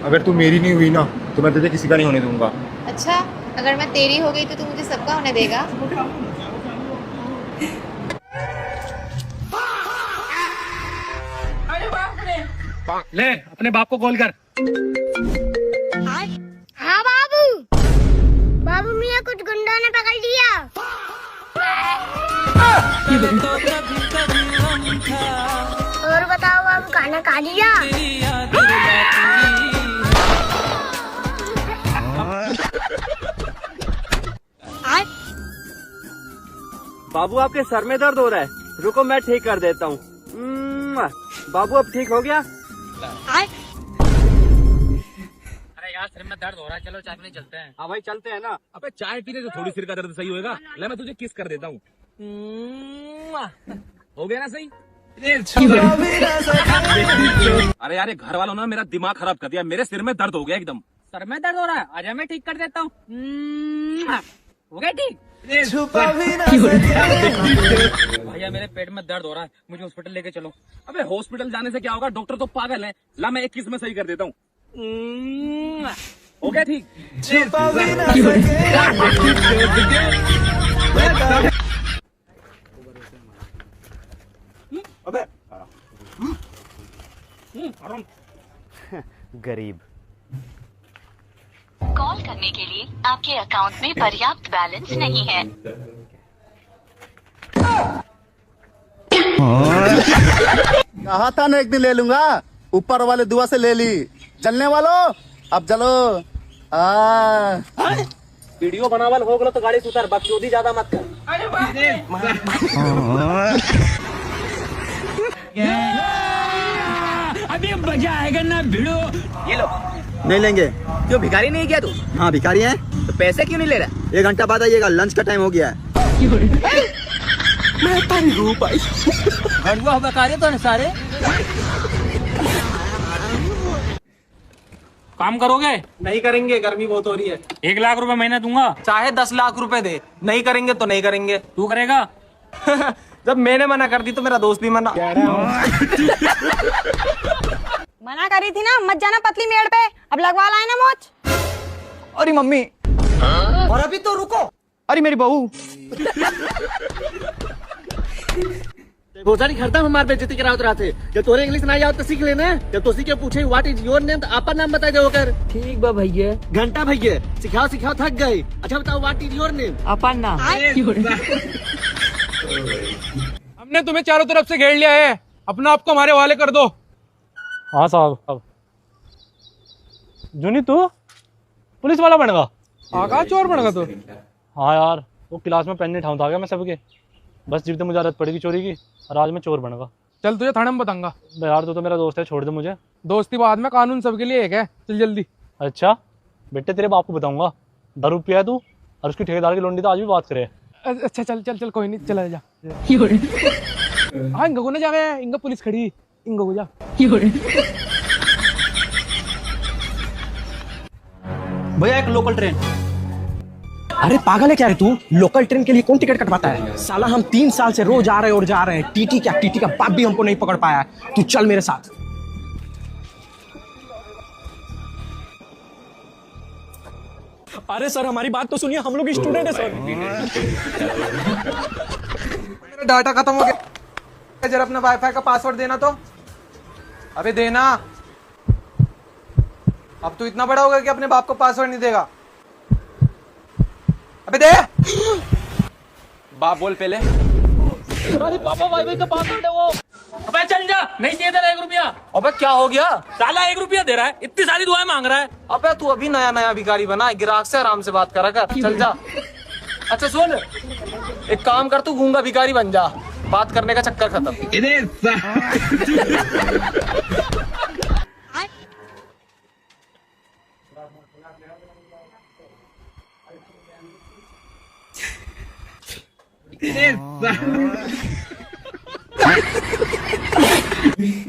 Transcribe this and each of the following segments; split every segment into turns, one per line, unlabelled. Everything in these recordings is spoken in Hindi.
अगर तू मेरी नहीं हुई ना तो मैं तुझे किसी का नहीं होने दूंगा।
अच्छा, अगर मैं तेरी हो गई तो तू मुझे सबका होने देगा?
ले अपने बाप को कॉल कर।
हाँ बाबू, बाबू मियाँ कुछ गुंडों ने पकड़ लिया। और बताओ बाबू, खाना खा लिया?
बाबू आपके सर में दर्द हो रहा है, रुको मैं ठीक कर देता हूँ। बाबू अब ठीक हो गया?
अरे यार सिर में दर्द हो रहा है, चलो चाय पीने चलते हैं।
हाँ भाई चलते हैं ना।
अबे चाय पीने से थोड़ी सिर का दर्द सही होएगा। ले मैं तुझे किस कर देता हूँ। हो गया ना सही?
अरे यार ये घर वालों ने मेरा दिमाग खराब कर दिया, मेरे सिर में दर्द हो गया एकदम।
सर में दर्द हो रहा है, आजा मैं ठीक कर देता हूँ। हो गया ठीक? भैया मेरे पेट में दर्द हो रहा है, मुझे हॉस्पिटल लेके चलो।
अबे हॉस्पिटल जाने से क्या होगा, डॉक्टर तो पागल है। ला मैं 21 में सही कर देता हूँ।
हो गया ठीक?
गरीब।
कॉल करने के लिए आपके अकाउंट में पर्याप्त बैलेंस नहीं है।
कहा था ना एक दिन ले लूंगा, ऊपर वाले दुआ से ले ली। चलने वालों अब चलो।
वीडियो बनावल हो गलो तो गाड़ी से उतर, बकचोदी ज्यादा मत कर।
अभी मजा आएगा ना भिड़ो।
ये लो।
नहीं लेंगे।
क्यों भिखारी नहीं क्या तू?
हाँ भिखारी हैं।
तो पैसे क्यों नहीं ले रहा?
1 घंटा बाद आइएगा, लंच का टाइम हो गया है।
मैं तारी रूप आई। हड़ुआ बकारे तो सारे।
काम करोगे?
नहीं करेंगे, गर्मी बहुत हो रही है।
1 लाख रुपए महीना दूंगा।
चाहे 10 लाख रुपए दे, नहीं करेंगे तो नहीं करेंगे।
तू करेगा?
जब मैंने मना कर दी तो मेरा दोस्त भी मना।
मना करी थी ना, मत जाना पतली मेड़ पे। अब लगवा लाए ना मोच।
अरे मम्मी। और अभी तो रुको। अरे मेरी बहू। बहुत सारी खरता हमारे बेइज्जती करावत रहा थे। जब तोरे इंग्लिश ना आओ तो सीख लेना। जब तो सीखे पूछे व्हाट इज योर नेम तो आपका नाम बता दो कर। ठीक बा भैया। घंटा भैया सिखाओ सिखाओ थक गए। अच्छा बताओ व्हाट इज योर नेम?
अपन ना। हमने तुम्हें चारों तरफ से घेर लिया है, अपना आपको हमारे हवाले कर दो। हाँ साहब। जूनी तू पुलिस वाला बन गया? आगा चोर बन गया तू? हाँ यार वो क्लास में पेन नहीं ठाऊं था गया मैं सबके, बस जितने मुझे आदत पड़ेगी चोरी की, और आज मैं चोर बन गया। चल तुझे थाने में बताऊंगा। यार तू तो मेरा दोस्त है, छोड़ दे मुझे। दोस्ती बाद में, कानून सबके लिए एक है, चल जल्दी। अच्छा बेटे तेरे बाप को बताऊंगा दारू पिया है तू, और उसकी ठेकेदार की लोंडी तो आज भी बात करे। अच्छा चल चल चल कोई नहीं, चला जा। हाँ इंगा को ना जावे, इंगा पुलिस खड़ी, इंगा को जा।
भैया एक लोकल ट्रेन।
अरे पागल है क्या रे तू? लोकल ट्रेन के लिए कौन टिकट कटवाता है? साला हम 3 साल से रोज आ रहे हैं और जा रहे हैं। टीटी क्या, टीटी का बाप भी हमको नहीं पकड़ पाया। तू चल मेरे साथ। अरे सर हमारी बात तो सुनिए, हम लोग स्टूडेंट है सर।
मेरा डाटा खत्म हो गया, जरा अपना वाईफाई का पासवर्ड देना तो। अबे देना। अब तू इतना बड़ा होगा कि अपने बाप को पासवर्ड नहीं देगा। अबे दे। बाप बोल पहले।
अरे पापा वाईफाई का पासवर्ड है वो। अबे चल जा, नहीं दे रहा 1 रुपया।
अबे क्या हो गया?
साला 1 रुपया दे रहा है, इतनी सारी दुआएं मांग रहा है।
अबे तू अभी नया नया भिखारी बना, ग्राहक से आराम से बात करा कर। चल जा। अच्छा सुन, एक काम कर, तू गूंगा भिखारी बन जा, बात करने का चक्कर खत्म।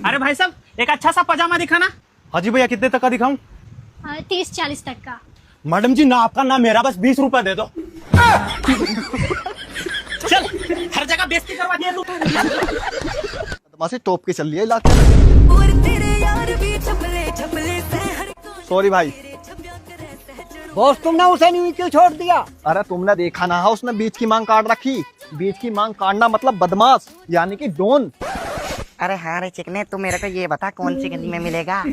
अरे भाई साहब एक अच्छा सा पजामा दिखाना।
हाँ जी भैया, कितने तक का दिखाऊं?
30-40 तक का।
मैडम जी ना आपका ना मेरा, बस 20 रुपए दे दो।
चल
बदमाशी टोप के चल रही है इलाके में। सॉरी भाई।
बॉस तुमने उसे नहीं क्यों छोड़ दिया?
अरे तुमने देखा ना है उसने बीच की मांग काट रखी। बीच की मांग काटना मतलब बदमाश यानी कि डॉन।
अरे हाँ रे चिकने, तू मेरे को ये बता कौन सी गली में मिलेगा?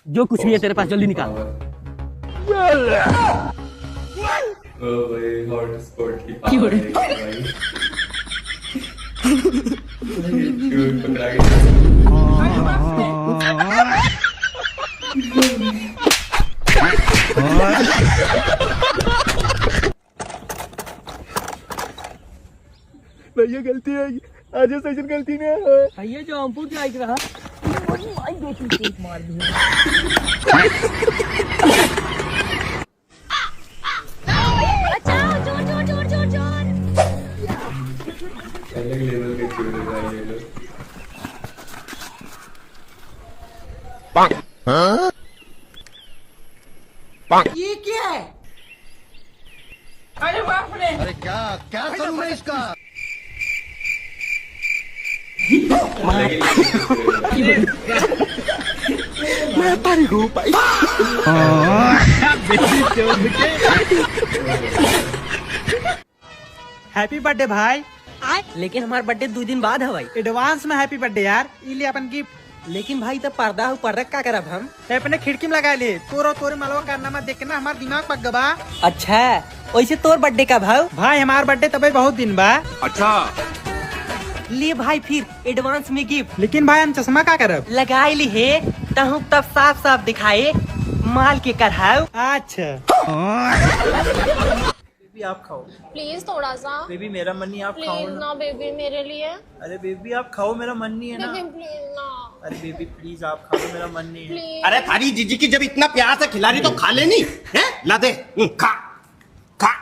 जो कुछ भी है तेरे पास जल्दी निकाल।
भैया गलती है आज सेशन गलती नहीं है।
भैया जो हमको क्या रहा
ये क्या है?
अरे क्या क्या करूं मैं इसका?
मैं पारी हूँ भाई।
हैप्पी बर्थडे भाई।
लेकिन हमारा बर्थडे 2 दिन बाद है भाई।
एडवांस में हैप्पी बर्थडे यार। इले अपन गिफ्ट।
लेकिन भाई तब पर्दा ऊपर रख क्या करब हम?
अपने खिड़की में लगा ले। तोरे मलवा करना मत देखना, हमारा दिमाग पक गबा।
अच्छा वैसे तोर बर्थडे का भाव?
भाई हमारा बर्थडे तबे बहुत दिन बा।
अच्छा
ले भाई फिर एडवांस में गिफ्ट
लेकिन भाई हम चश्मा का करब?
लगाई ली है तहु तब साफ साफ दिखाए माल के करहाव।
अच्छा
बेबी आप खाओ
प्लीज थोड़ा सा।
बेबी मेरा मन नहीं, आप खाओ
प्लीज
ना।
ना बेबी मेरे लिए।
अरे बेबी आप खाओ, मेरा मन नहीं है ना।
बेबी प्लीज ना।
अरे बेबी प्लीज आप खाओ, मेरा मन नहीं है।
प्लीज।
अरे थारी जीजी की जब इतना प्यार से खिला रही तो खा लेनी है। ला दे खा खा।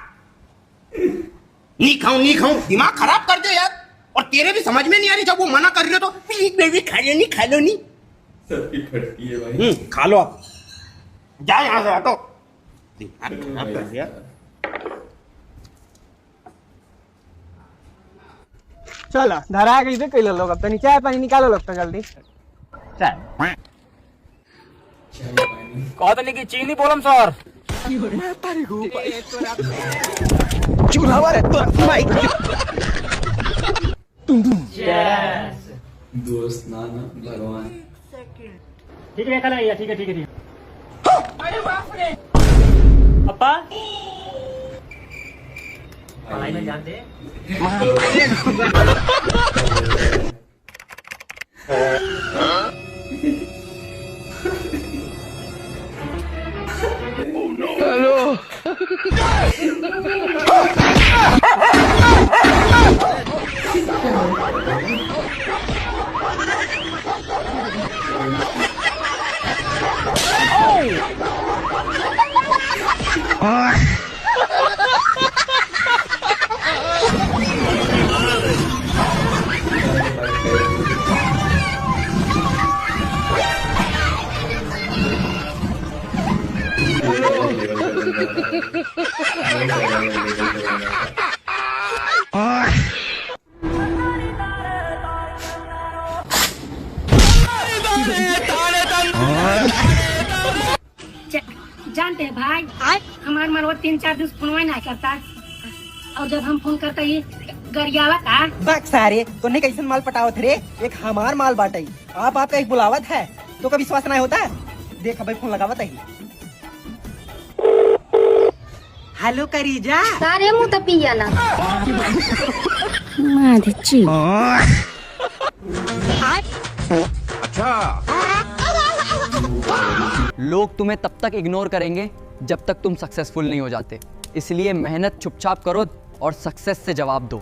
नहीं खाऊं दिमाग खराब कर दे यार। और तेरे भी समझ में नहीं आ रही, जब वो मना कर रही हो तो प्लीज बेबी खा लो नहीं। सबकी फटती है भाई। खा लो आप, जा यहाँ से हटो। दिमाग खराब कर दिया।
चलो धरा गई कई लोग। अब तो चाय पानी निकालो लोग तो जल्दी।
कहा था कि चीनी बोलम सर।
दोस्त ना भगवान।
ठीक है कल ठीक है।
अपा
पढ़ाई में ध्यान दे।
जानते हैं भाई हमारे मरवा 3-4 दिन फोन नहीं करता और जब हम फोन करते ही गरियावत है।
बक सारे तो नहीं कैसे माल पटावत रे। एक हमार माल बाटई आप एक बुलावत है तो कभी विश्वास नहीं होता। देख भाई फोन लगावत है। हेलो करीजा।
सारे मुंह तो पिया ना।
लोग तुम्हें तब तक इग्नोर करेंगे जब तक तुम सक्सेसफुल नहीं हो जाते। इसलिए मेहनत चुपचाप करो और सक्सेस से जवाब दो।